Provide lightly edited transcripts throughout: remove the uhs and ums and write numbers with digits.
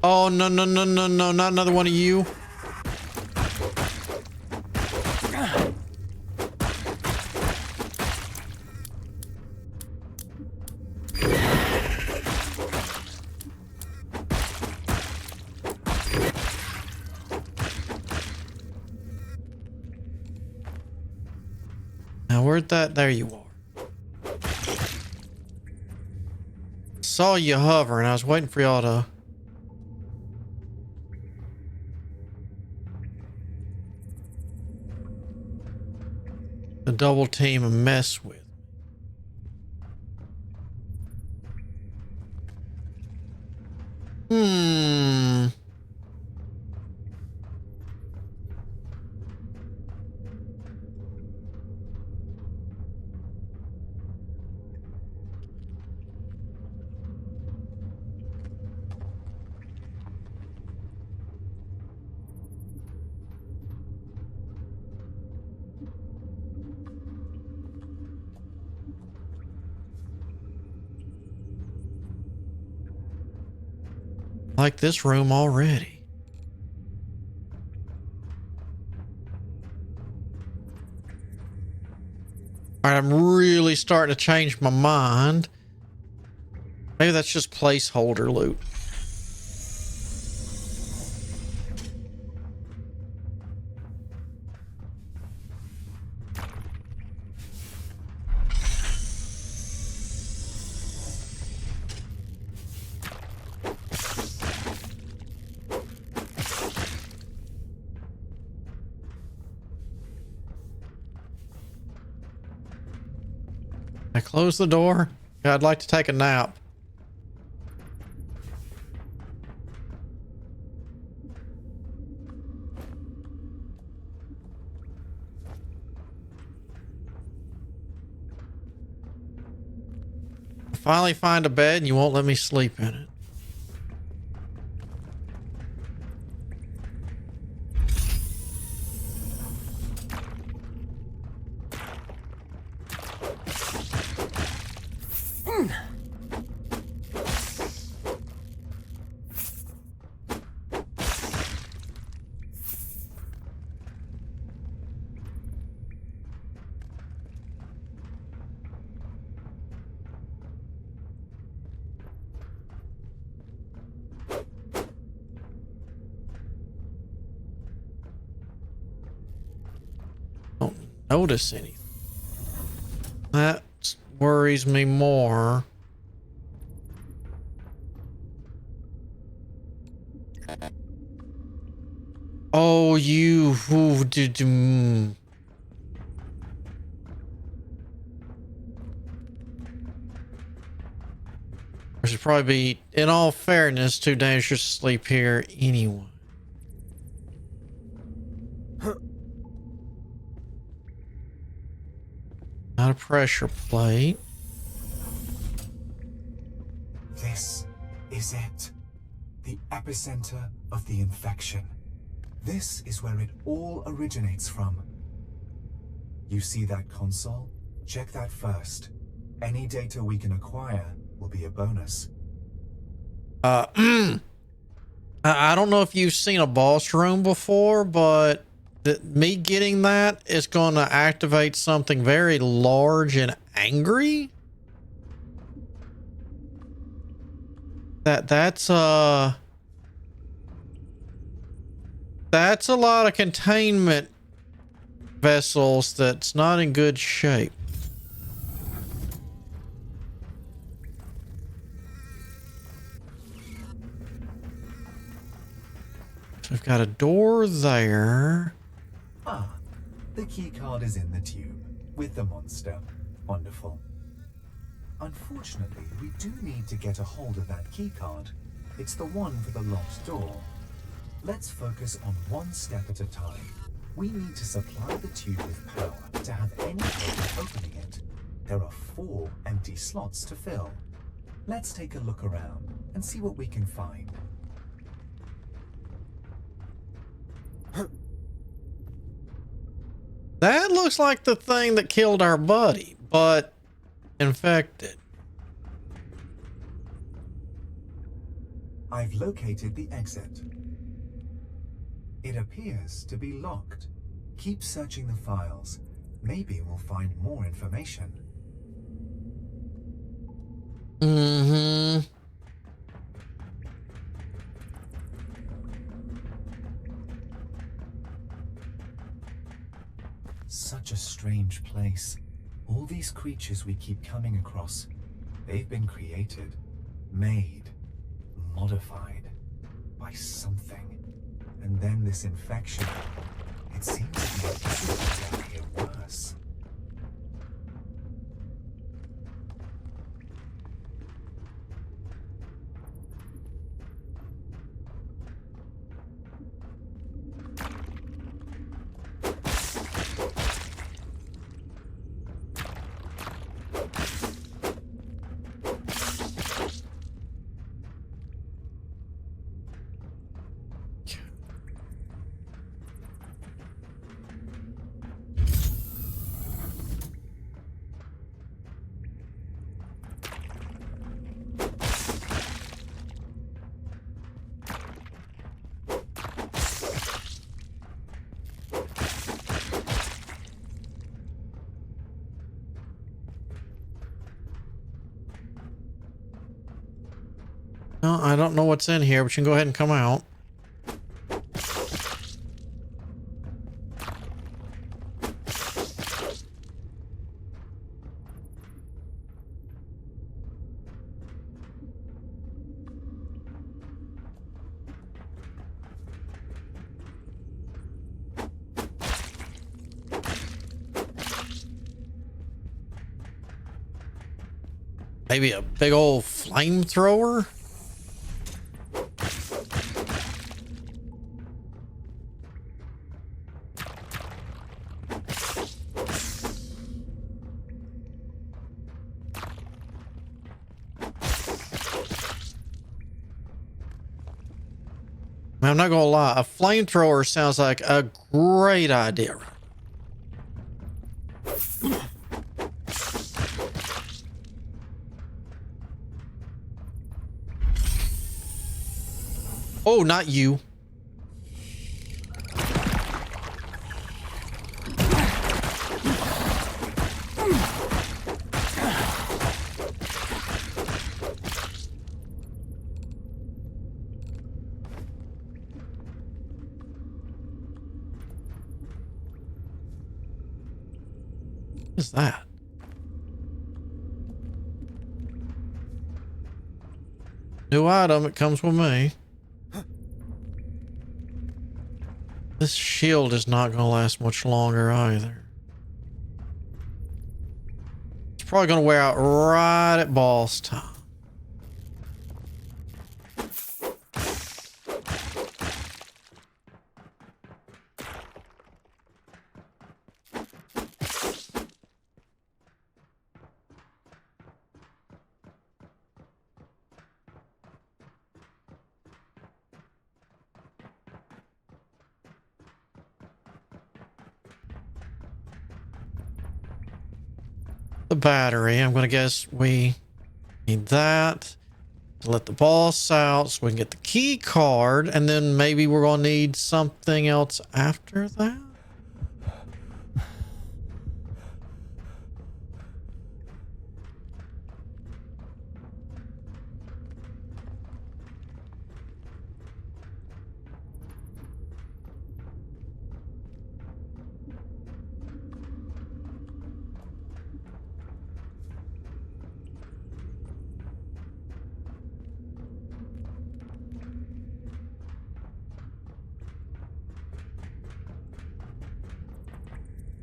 Oh, no, no, no, no, no, not another one of you. Now, where'd that? There you are. Saw you hover, and I was waiting for y'all to double team and mess with. Hmm. Like this room already. All right, I'm really starting to change my mind. Maybe that's just placeholder loot. I close the door. Yeah, I'd like to take a nap. I finally find a bed and you won't let me sleep in it. Don't notice anything. That worries me more. Oh, you who did. I should probably be, in all fairness, too dangerous to sleep here anyway. Not a pressure plate. This is it. The epicenter of the infection. This is where it all originates from. You see that console? Check that first. Any data we can acquire will be a bonus. I don't know if you've seen a boss room before, but me getting that is going to activate something very large and angry. That's a lot of containment vessels that's not in good shape. So we've got a door there. Ah, the key card is in the tube with the monster. Wonderful. Unfortunately, we do need to get a hold of that key card. It's the one for the locked door. Let's focus on one step at a time. We need to supply the tube with power to have any hope of opening it. There are 4 empty slots to fill. Let's take a look around and see what we can find. That looks like the thing that killed our buddy, but infected. I've located the exit. It appears to be locked. Keep searching the files. Maybe we'll find more information. Mm-hmm. Such a strange place. All these creatures we keep coming across, they've been created, made, modified by something. And then this infection, it seems to be making it worse. No, I don't know what's in here, but you can go ahead and come out. Maybe a big old flamethrower? I'm not gonna lie, a flamethrower sounds like a great idea. Oh, not you. What is that? New item, it comes with me. This shield is not going to last much longer either. It's probably going to wear out right at boss time. The battery, I'm going to guess we need that to let the boss out so we can get the key card, and then maybe we're going to need something else after that.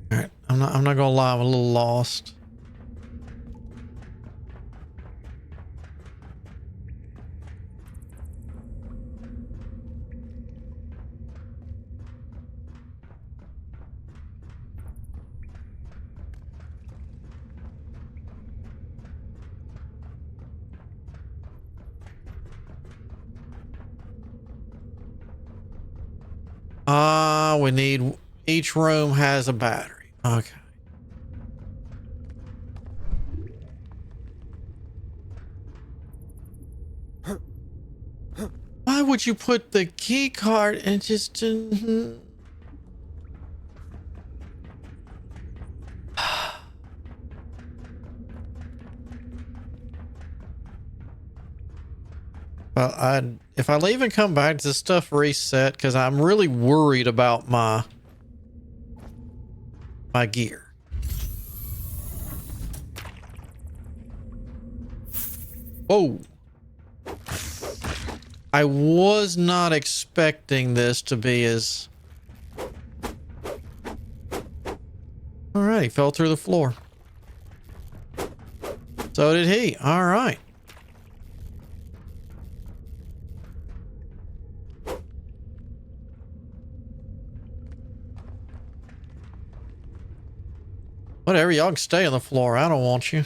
All right, I'm not gonna lie, I'm a little lost. We need, each room has a battery. Okay. would you put the key card and just... Well, if I leave and come back, does the stuff reset? Because I'm really worried about my gear. Oh. I was not expecting this to be as... All right, he fell through the floor. So did he. All right. Whatever, y'all can stay on the floor. I don't want you.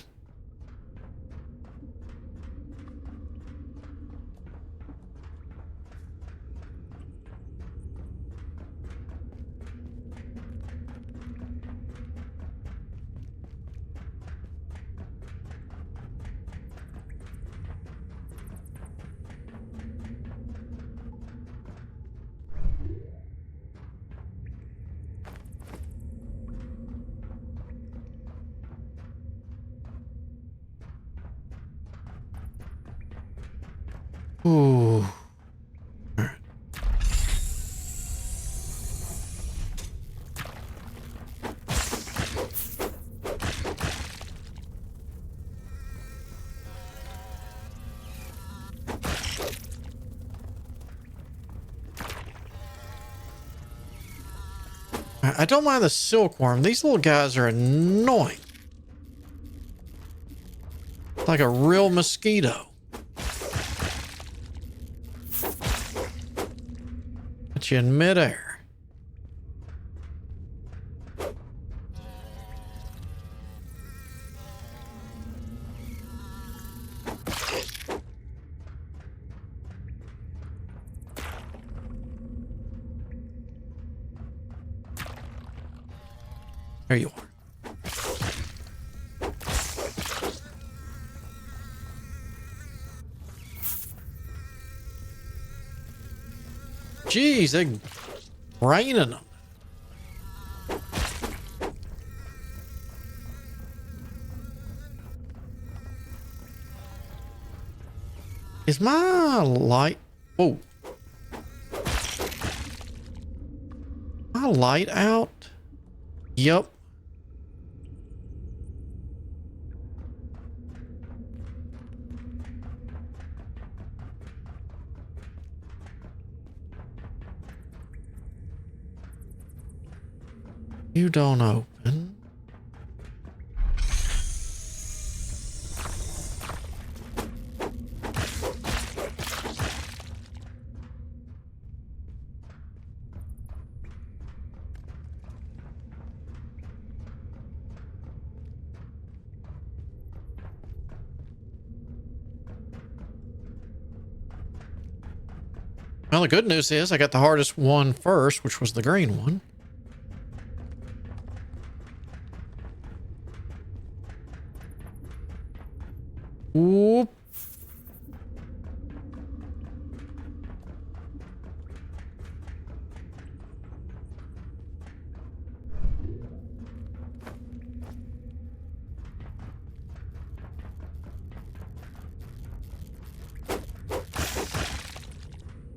Ooh. I don't mind the silkworm. These little guys are annoying. Like a real mosquito. Put you in midair. There you are. Jeez, they're raining them. Is my light... Whoa. My light out? Yep. You don't open. Well, the good news is I got the hardest one first, which was the green one. Whoop.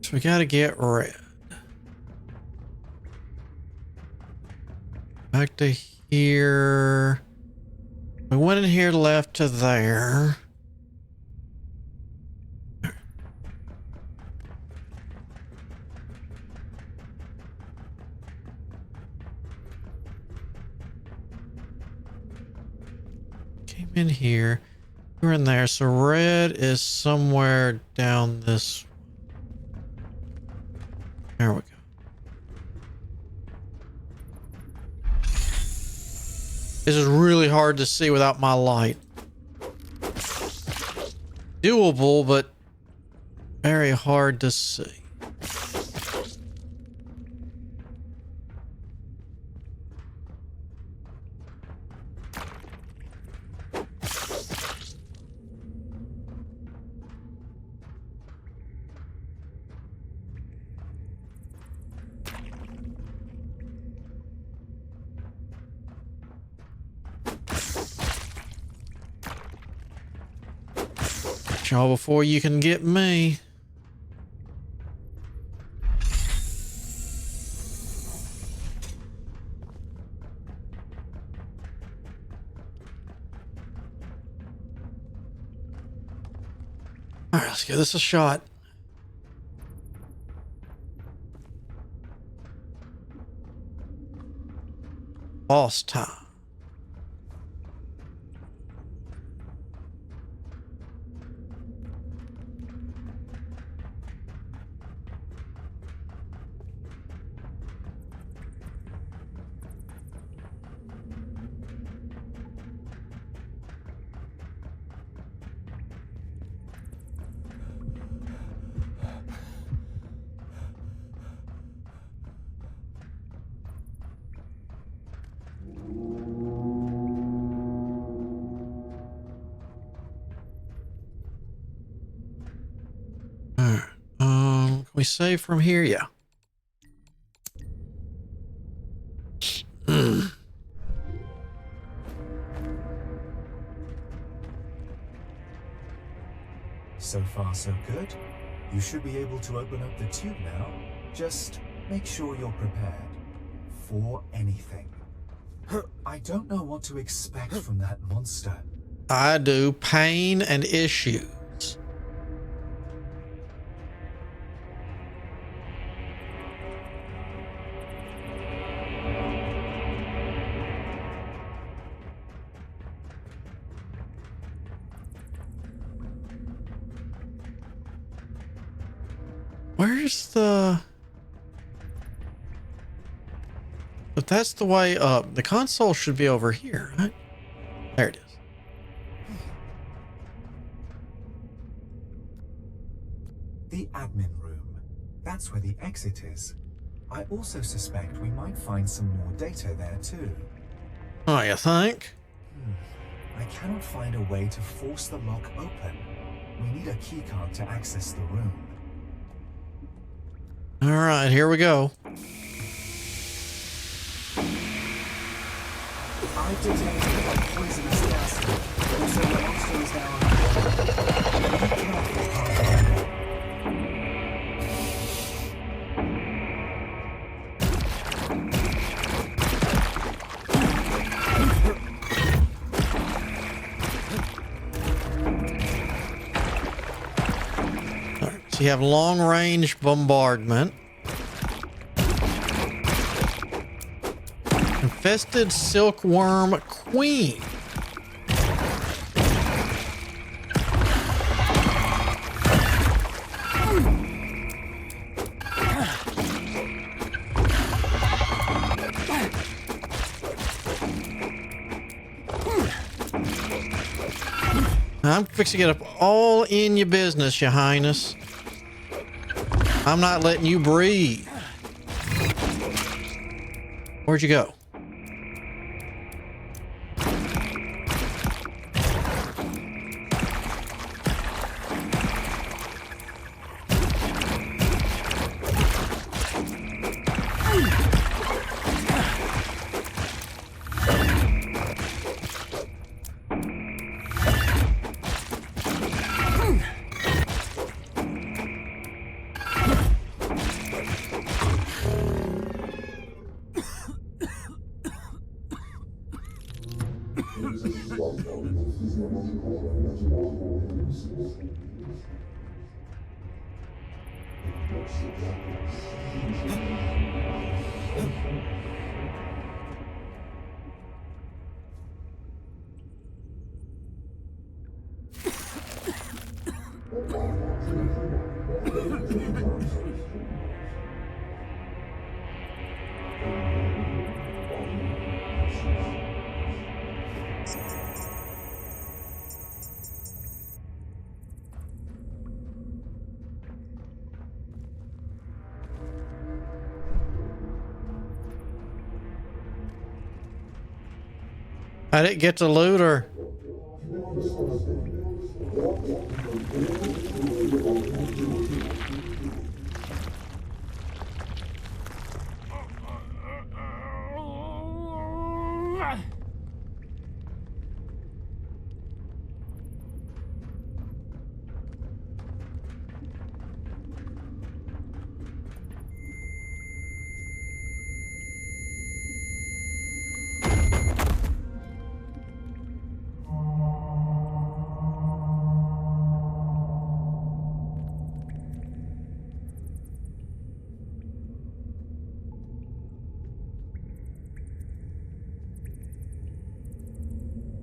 So we got to get red. Back to here. We went in here left to there. In here, we're in there, so red is somewhere down this. There we go. This is really hard to see without my light. Doable, but very hard to see. y'all before you can get me. All right, let's give this a shot. Boss time. Can we save from here? Yeah. So far, so good. You should be able to open up the tube now. Just make sure you're prepared for anything. I don't know what to expect from that monster. I do. Pain and issues. Where's the... If that's the way up, the console should be over here, right? There it is. The admin room. That's where the exit is. I also suspect we might find some more data there too. Oh, you think? I cannot find a way to force the lock open. We need a keycard to access the room. All right, here we go. I've detected a poisonous gas. Also, the monster is now on. Be careful, Pathfinder. So you have long-range bombardment. Infested silkworm queen. I'm fixing to get up all in your business, Your Highness. I'm not letting you breathe. Where'd you go? I didn't get to loot her.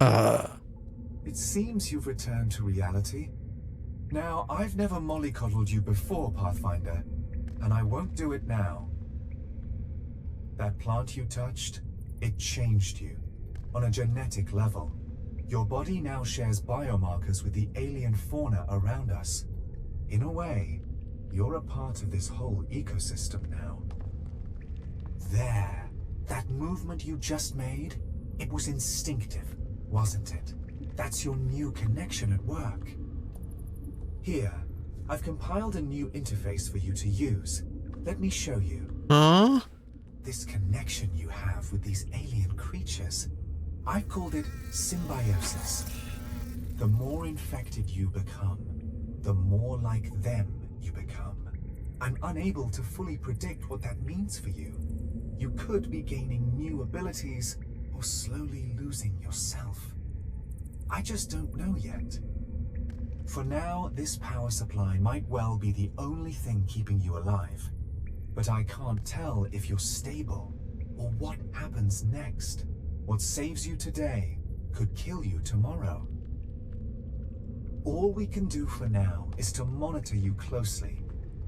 It seems you've returned to reality. Now, I've never mollycoddled you before, Pathfinder, and I won't do it now. That plant you touched, it changed you. On a genetic level, your body now shares biomarkers with the alien fauna around us. In a way, you're a part of this whole ecosystem now. There, that movement you just made, it was instinctive, wasn't it? That's your new connection at work. Here, I've compiled a new interface for you to use. Let me show you. Huh? This connection you have with these alien creatures, I've called it symbiosis. The more infected you become, the more like them you become. I'm unable to fully predict what that means for you. You could be gaining new abilities or slowly losing yourself. I just don't know yet. For now, this power supply might well be the only thing keeping you alive. But I can't tell if you're stable or what happens next. What saves you today could kill you tomorrow. All we can do for now is to monitor you closely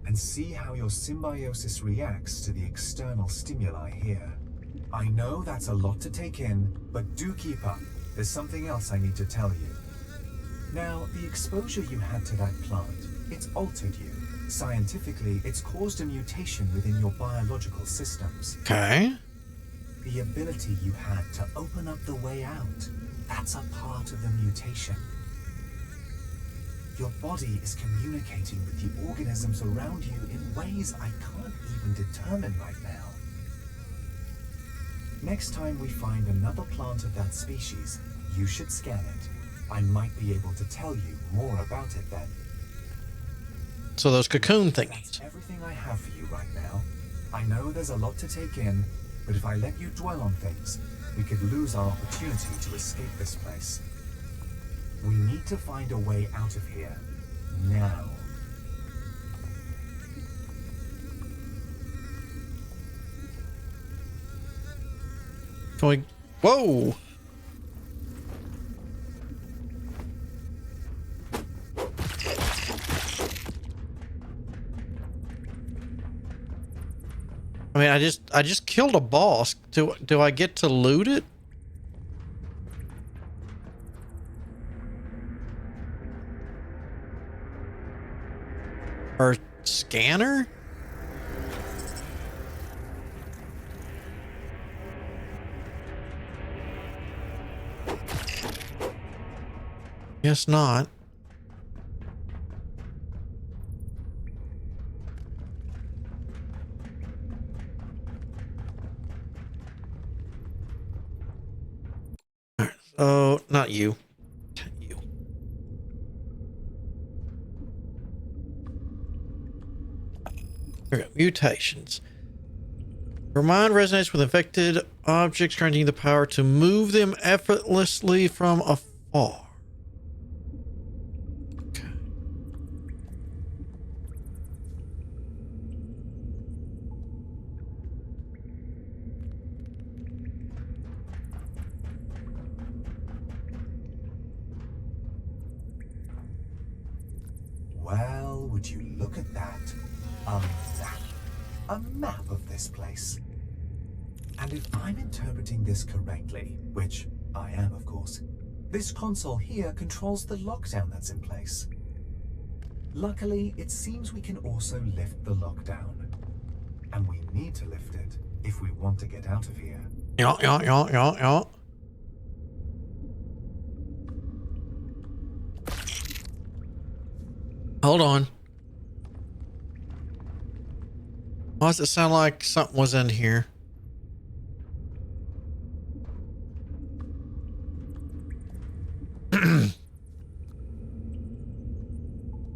and see how your symbiosis reacts to the external stimuli here. I know that's a lot to take in, but do keep up. There's something else I need to tell you. Now, the exposure you had to that plant, it's altered you. Scientifically, it's caused a mutation within your biological systems. Okay. The ability you had to open up the way out, that's a part of the mutation. Your body is communicating with the organisms around you in ways I can't even determine right now. Next time we find another plant of that species, you should scan it. I might be able to tell you more about it then. So those cocoon That's thingies. everything I have for you right now. I know there's a lot to take in, but if I let you dwell on things, we could lose our opportunity to escape this place. We need to find a way out of here. Now. Can we... Whoa! I mean, I just killed a boss. Do I get to loot it? Or scanner? Guess not. Alright, oh, not you. You. Here we go. Mutations. Your mind resonates with infected objects, granting you the power to move them effortlessly from afar. Okay. Well, would you look at that? A map. A map of this place. And if I'm interpreting this correctly, which I am, of course, this console here controls the lockdown that's in place. Luckily, it seems we can also lift the lockdown. And we need to lift it if we want to get out of here. Yeah. Hold on. Why does it sound like something was in here?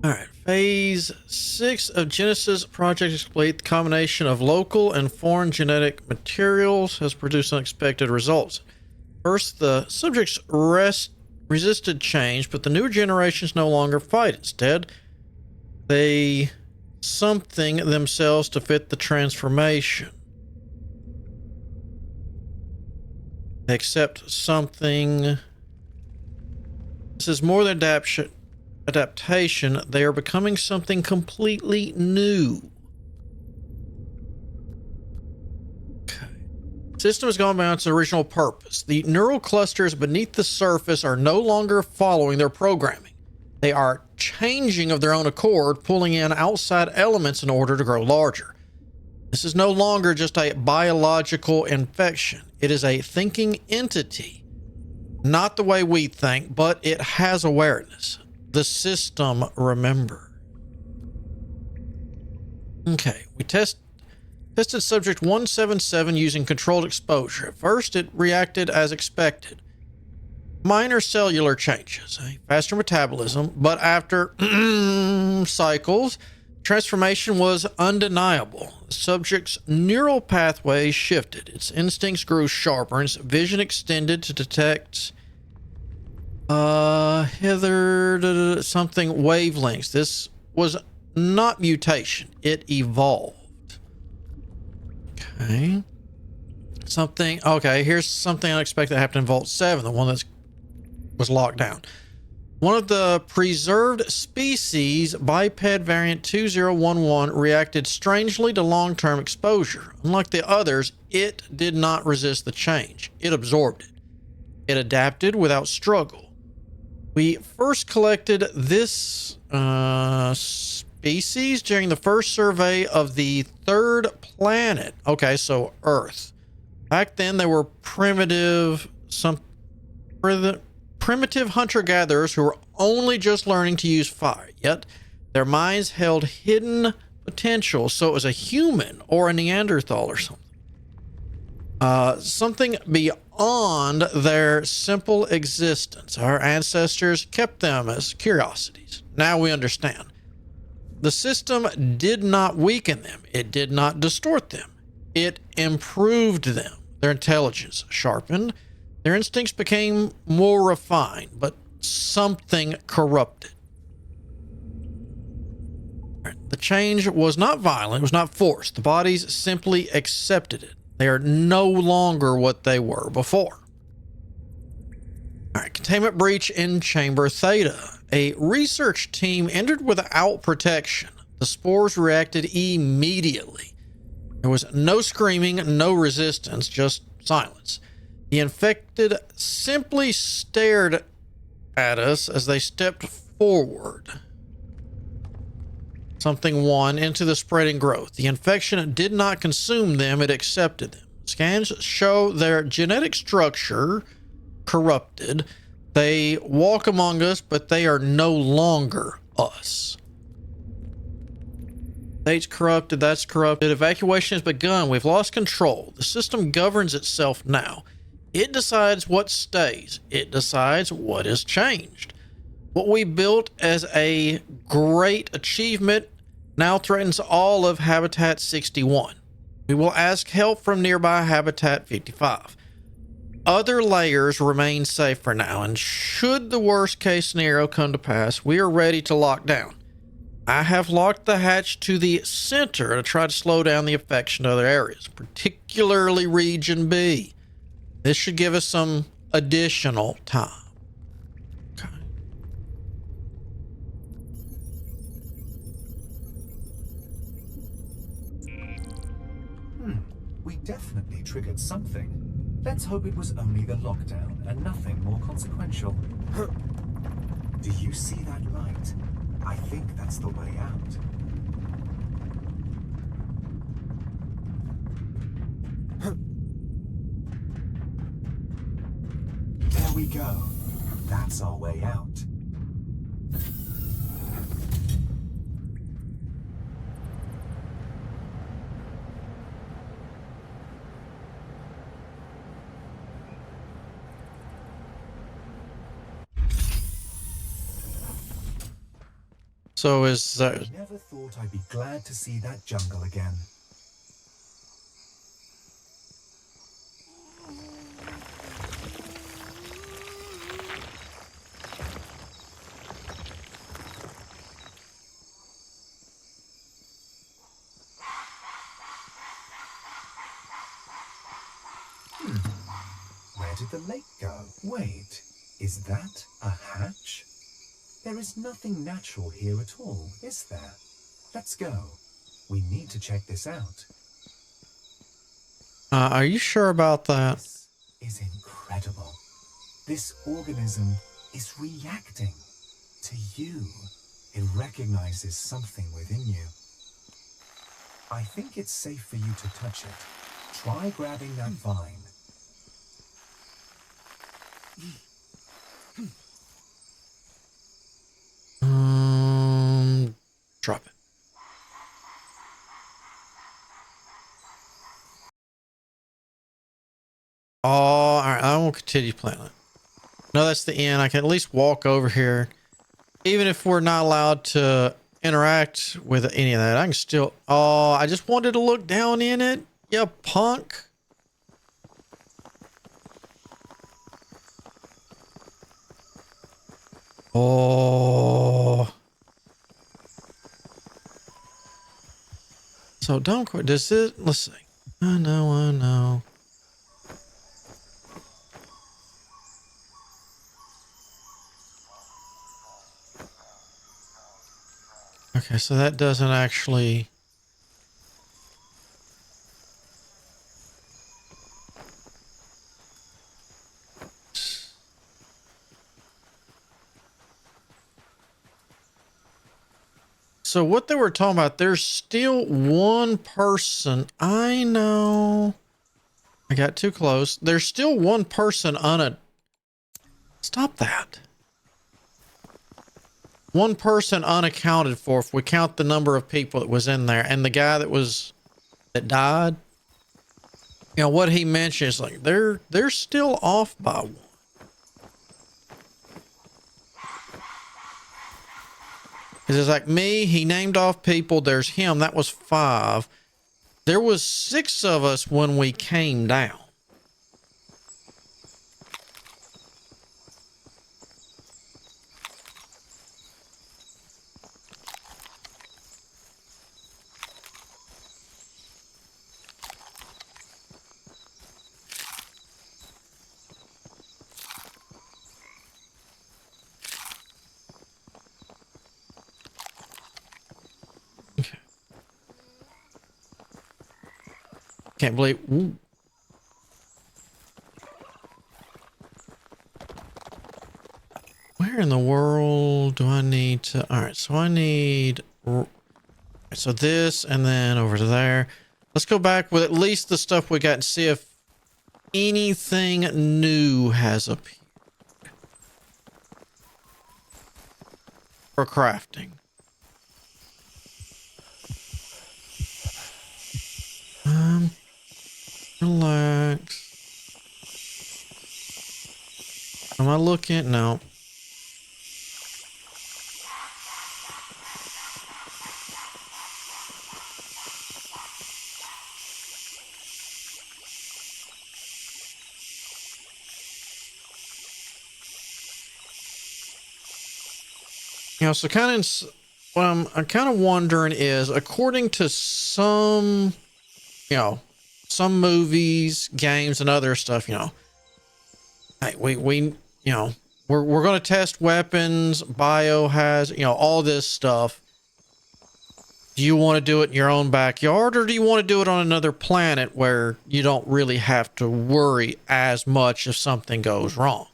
Alright, phase 6 of Genesis Project is complete. The combination of local and foreign genetic materials has produced unexpected results. First, the subjects resisted change, but the newer generations no longer fight. Instead, they something themselves to fit the transformation. They accept something This is more than adaptation. They are becoming something completely new. Okay. System has gone beyond its original purpose. The neural clusters beneath the surface are no longer following their programming. They are changing of their own accord, pulling in outside elements in order to grow larger. This is no longer just a biological infection. It is a thinking entity. Not the way we think, but it has awareness. The system remember. Okay, we tested subject 177 using controlled exposure. At first, it reacted as expected. Minor cellular changes, a faster metabolism, but after cycles, transformation was undeniable. The subject's neural pathways shifted. Its instincts grew sharper, and its vision extended to detect something wavelengths. This was not mutation. It evolved. Okay. Here's something unexpected that happened in Vault 7, the one that was locked down. One of the preserved species, biped variant 2011, reacted strangely to long-term exposure. Unlike the others, it did not resist the change. It absorbed it. It adapted without struggle. We first collected this species during the first survey of the third planet. Okay, so Earth. Back then, they were primitive hunter-gatherers who were only just learning to use fire, yet their minds held hidden potential, so it was a human or a Neanderthal or something. Something beyond their simple existence. Our ancestors kept them as curiosities. Now we understand. The system did not weaken them. It did not distort them. It improved them. Their intelligence sharpened. Their instincts became more refined, but something corrupted. The change was not violent. It was not forced. The bodies simply accepted it. They are no longer what they were before. All right, containment breach in Chamber Theta. A research team entered without protection. The spores reacted immediately. There was no screaming, no resistance, just silence. The infected simply stared at us as they stepped forward. Something won into the spreading growth. The infection did not consume them, it accepted them. Scans show their genetic structure corrupted. They walk among us, but they are no longer us. State's corrupted, that's corrupted. Evacuation has begun. We've lost control. The system governs itself now. It decides what stays. It decides what is changed. What we built as a great achievement now threatens all of Habitat 61. We will ask help from nearby Habitat 55. Other layers remain safe for now, and should the worst case scenario come to pass, we are ready to lock down. I have locked the hatch to the center to try to slow down the infection to other areas, particularly Region B. This should give us some additional time. Okay. We definitely triggered something. Let's hope it was only the lockdown and nothing more consequential. Do you see that light? I think that's the way out. There we go. That's our way out. So is that... I never thought I'd be glad to see that jungle again. Where did the lake go? Wait, Is that a hatch? There is nothing natural here at all, is there? Let's go. We need to check this out. Are you sure about that? This is incredible. This organism is reacting to you. It recognizes something within you. I think it's safe for you to touch it. Try grabbing that vine. Drop it. Oh, all right. I won't continue playing it. No, that's the end. I can at least walk over here. Even if we're not allowed to interact with any of that, I can still... Oh, I just wanted to look down in it. You punk. Oh. So don't quit. Does it... Let's see. I know. Okay, so that doesn't actually... So what they were talking about, there's still one person. I know. I got too close. There's still one person Stop that. One person unaccounted for if we count the number of people that was in there, and the guy that died. You know what he mentioned is like they're still off by one. Because it's like me, he named off people. There's him. That was 5. There was 6 of us when we came down. Can't believe. Ooh. Where in the world do I need to? All right, so I need. So this and then over to there. Let's go back with at least the stuff we got and see if anything new has appeared for crafting. Relax. Am I looking? No. You know, so kind of what I'm kind of wondering is, according to some, you know, some movies, games, and other stuff, you know, hey, we you know, we're going to test weapons, biohazard, you know, all this stuff. Do you want to do it in your own backyard, or do you want to do it on another planet where you don't really have to worry as much if something goes wrong?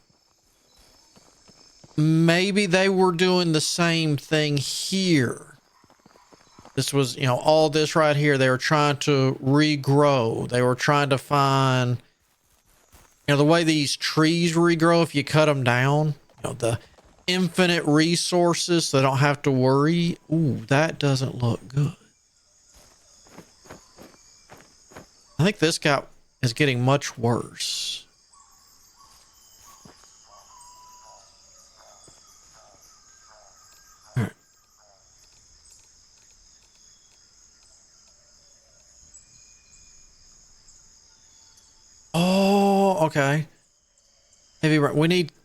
Maybe they were doing the same thing here. This was, you know, all this right here. They were trying to regrow. They were trying to find, you know, the way these trees regrow if you cut them down, you know, the infinite resources so they don't have to worry. Ooh, that doesn't look good. I think this guy is getting much worse. Oh, okay. Heavy.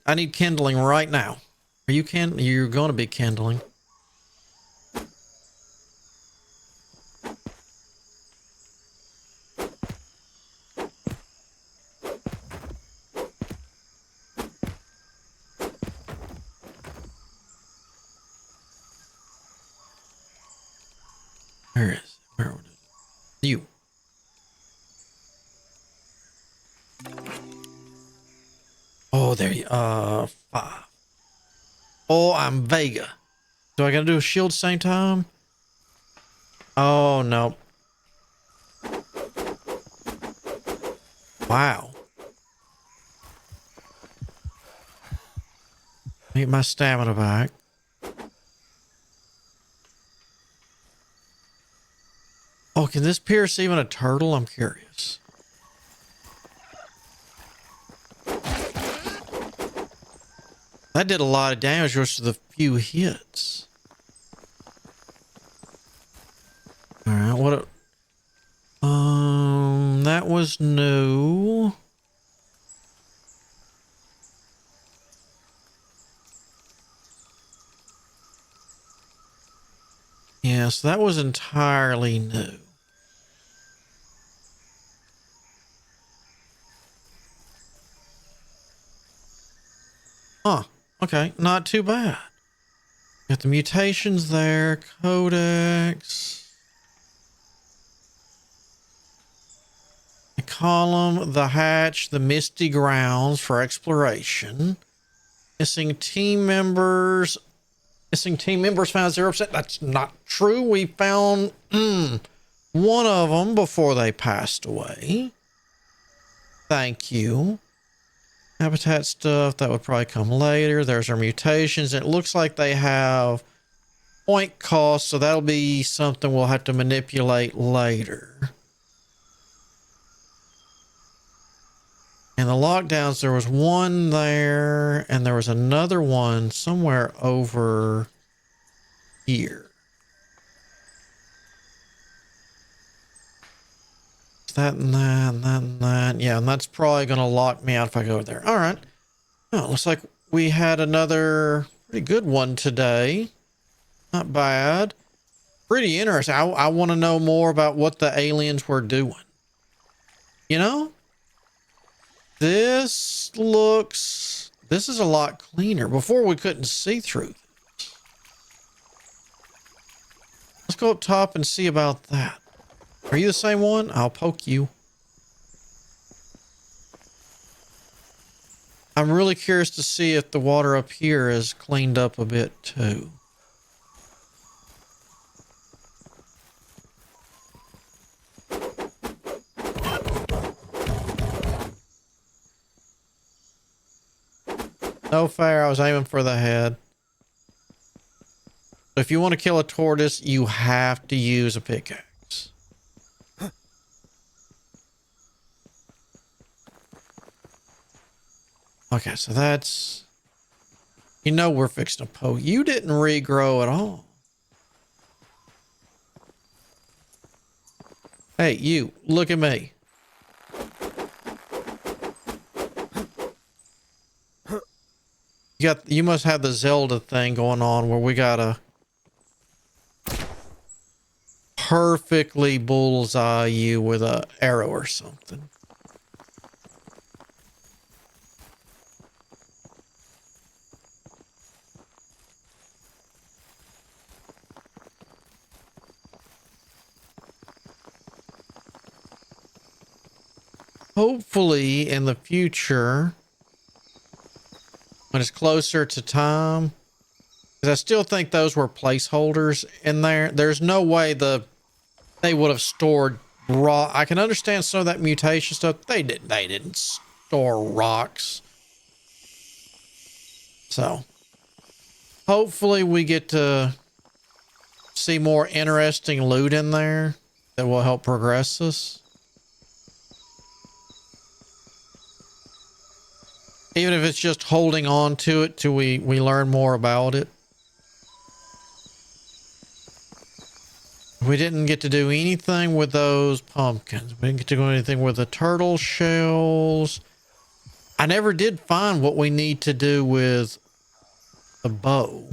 I need kindling right now. Are you You're going to be kindling. Where is it? Where would it? You. Oh, there you 5. Oh, I'm Vega. Do I gotta do a shield same time? Oh no. Wow. Need my stamina back. Oh, can this pierce even a turtle? I'm curious. That did a lot of damage just with a few hits. All right, what? That was new. Yes, that was entirely new. Huh. Okay, not too bad. Got the mutations there, codex. The column, the hatch, the misty grounds for exploration. Missing team members. Missing team members found 0%. That's not true. We found one of them before they passed away. Thank you. Habitat stuff, that would probably come later. There's our mutations. It looks like they have point cost, so that'll be something we'll have to manipulate later. And the lockdowns, there was one there, and there was another one somewhere over here. That and that and that and that. Yeah, and that's probably going to lock me out if I go there. All right. Oh, looks like we had another pretty good one today. Not bad. Pretty interesting. I want to know more about what the aliens were doing. You know? This is a lot cleaner. Before we couldn't see through this. Let's go up top and see about that. Are you the same one? I'll poke you. I'm really curious to see if the water up here is cleaned up a bit too. No fair. I was aiming for the head. If you want to kill a tortoise, you have to use a pickaxe. Okay, so that's... You know we're fixing to poke. You didn't regrow at all. Hey, you, look at me. You must have the Zelda thing going on where we gotta perfectly bullseye you with an arrow or something. Hopefully in the future, when it's closer to time, because I still think those were placeholders in there. There's no way they would have stored raw. I can understand some of that mutation stuff. They didn't store rocks. So hopefully we get to see more interesting loot in there that will help progress us. Even if it's just holding on to it till we learn more about it. We didn't get to do anything with those pumpkins. We didn't get to do anything with the turtle shells. I never did find what we need to do with the bow.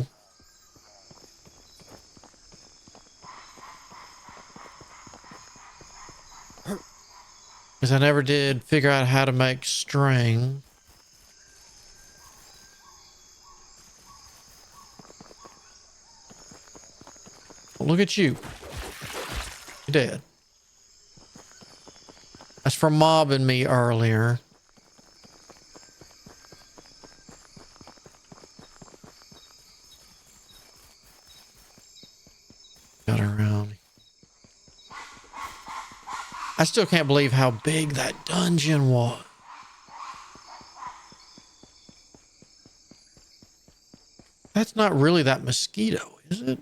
Because I never did figure out how to make string. Look at you. Dead. That's for mobbing me earlier. Got around. I still can't believe how big that dungeon was. That's not really that mosquito, is it?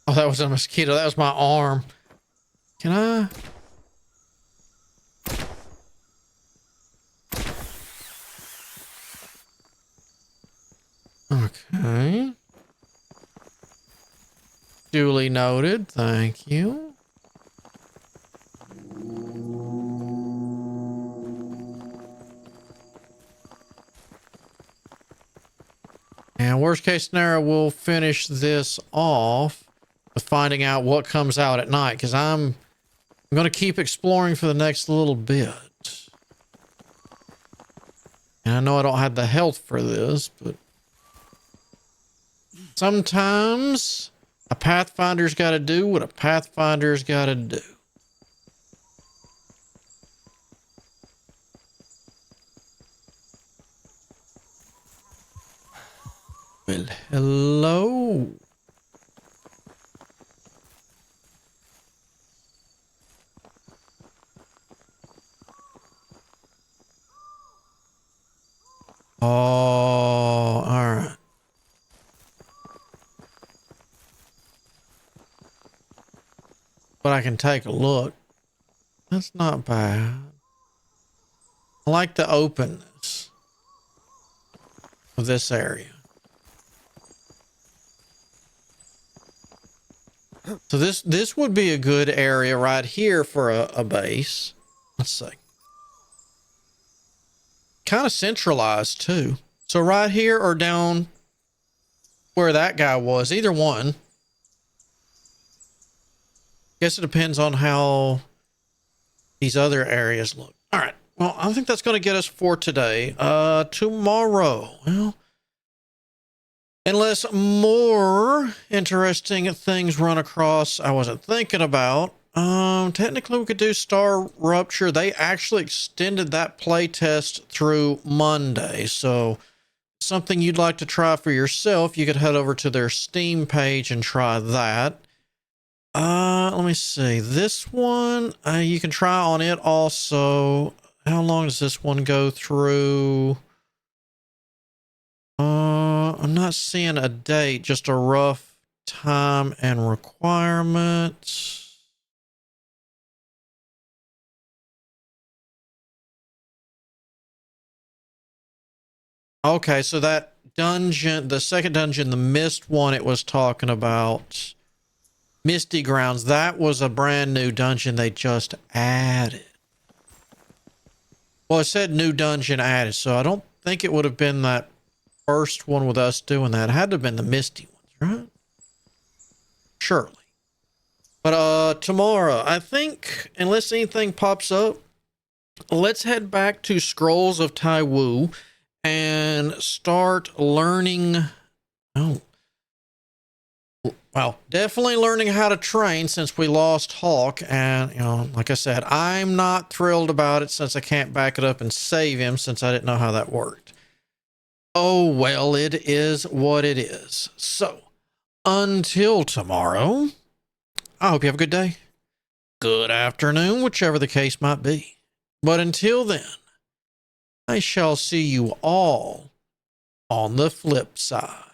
Oh, that was a mosquito. That was my arm. Can I? Okay. Duly noted. Thank you. And worst case scenario, we'll finish this off with finding out what comes out at night, because I'm going to keep exploring for the next little bit. And I know I don't have the health for this, but sometimes a Pathfinder's got to do what a Pathfinder's got to do. Well, hello. Oh, all right. But I can take a look. That's not bad. I like the openness of this area. So this would be a good area right here for a base. Let's see. Kind of centralized too. So right here or down where that guy was, either one. Guess it depends on how these other areas look. All right. Well, I think that's going to get us for today. Tomorrow, well, unless more interesting things run across I wasn't thinking about, technically we could do Star Rupture. They actually extended that play test through Monday. So something you'd like to try for yourself, you could head over to their Steam page and try that. Let me see. This one, you can try on it also. How long does this one go through? I'm not seeing a date, just a rough time and requirements. Okay, so that dungeon, the second dungeon, the mist one it was talking about, Misty Grounds, that was a brand new dungeon they just added. Well, it said new dungeon added, so I don't think it would have been that first one with us doing that. It had to have been the Misty ones, right? Surely. But tomorrow, I think, unless anything pops up, let's head back to Scrolls of Taiwu and start learning. Oh, well, definitely learning how to train since we lost Hawk. And, you know, like I said, I'm not thrilled about it since I can't back it up and save him since I didn't know how that worked. Oh, well, it is what it is. So, until tomorrow, I hope you have a good day. Good afternoon, whichever the case might be. But until then, I shall see you all on the flip side.